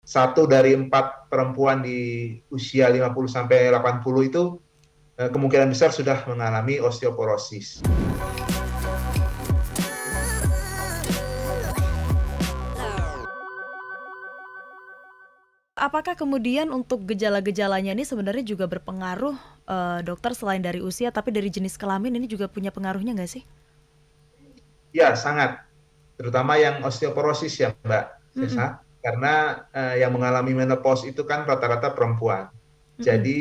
1 dari 4 perempuan di usia 50 sampai 80 itu kemungkinan besar sudah mengalami osteoporosis. Apakah kemudian untuk gejala-gejalanya ini sebenarnya juga berpengaruh, dokter, selain dari usia tapi dari jenis kelamin ini juga punya pengaruhnya nggak sih? Ya, sangat. Terutama yang osteoporosis ya, Mbak Mhm, Sesa. Karena yang mengalami menopause itu kan rata-rata perempuan. mhm. Jadi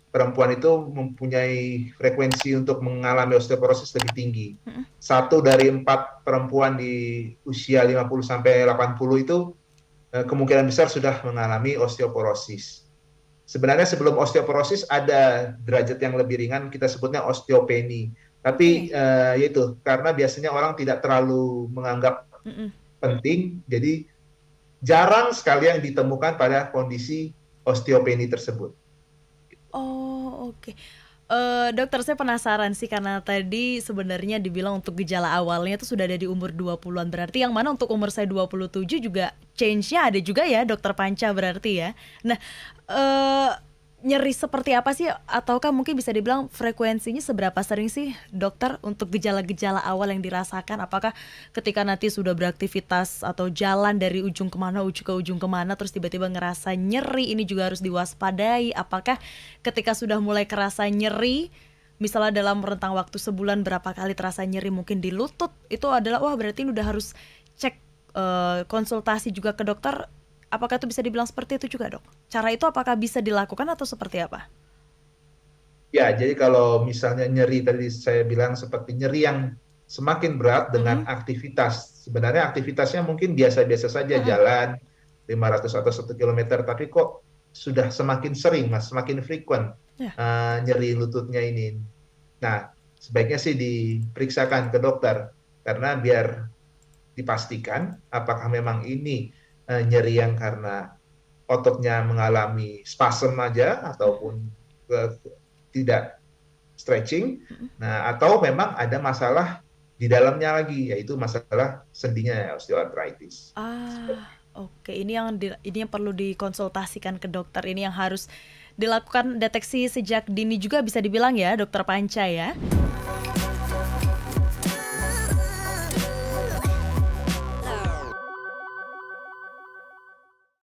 perempuan itu mempunyai frekuensi untuk mengalami osteoporosis lebih tinggi. Mhm. 1 dari 4 perempuan di usia 50 sampai 80 itu kemungkinan besar sudah mengalami osteoporosis. Sebenarnya sebelum osteoporosis ada derajat yang lebih ringan, kita sebutnya osteopeni. Tapi Oke. yaitu karena biasanya orang tidak terlalu menganggap Mhm. penting, jadi jarang sekali yang ditemukan pada kondisi osteopeni tersebut. Oh, oke. Dokter, saya penasaran sih karena tadi sebenarnya dibilang untuk gejala awalnya itu sudah ada di umur 20-an, berarti yang mana untuk umur saya 27 juga change-nya ada juga ya, Dokter Panca, berarti ya. Nah, eee, nyeri seperti apa sih, ataukah mungkin bisa dibilang frekuensinya seberapa sering sih dokter untuk gejala-gejala awal yang dirasakan? Apakah ketika nanti sudah beraktivitas atau jalan dari ujung kemana ke ujung kemana terus tiba-tiba ngerasa nyeri, ini juga harus diwaspadai? Apakah ketika sudah mulai kerasa nyeri, misalnya dalam rentang waktu sebulan berapa kali terasa nyeri mungkin di lutut, itu adalah wah berarti ini udah harus cek, konsultasi juga ke dokter. Apakah itu bisa dibilang seperti itu juga, Dok? Cara itu apakah bisa dilakukan atau seperti apa? Ya, jadi kalau misalnya nyeri tadi saya bilang seperti nyeri yang semakin berat dengan Mhm, aktivitas. Sebenarnya aktivitasnya mungkin biasa-biasa saja, mhm, jalan 500 atau 1 kilometer, tapi kok sudah semakin sering, Mas, semakin frequent ya, nyeri lututnya ini. Nah, sebaiknya sih diperiksakan ke dokter karena biar dipastikan apakah memang ini nyeri yang karena ototnya mengalami spasm aja ataupun tidak stretching. mhm. Nah, atau memang ada masalah di dalamnya lagi, yaitu masalah sendinya, osteoarthritis. Oke, ini yang perlu dikonsultasikan ke dokter, ini yang harus dilakukan deteksi sejak dini juga bisa dibilang ya, Dokter Panca ya?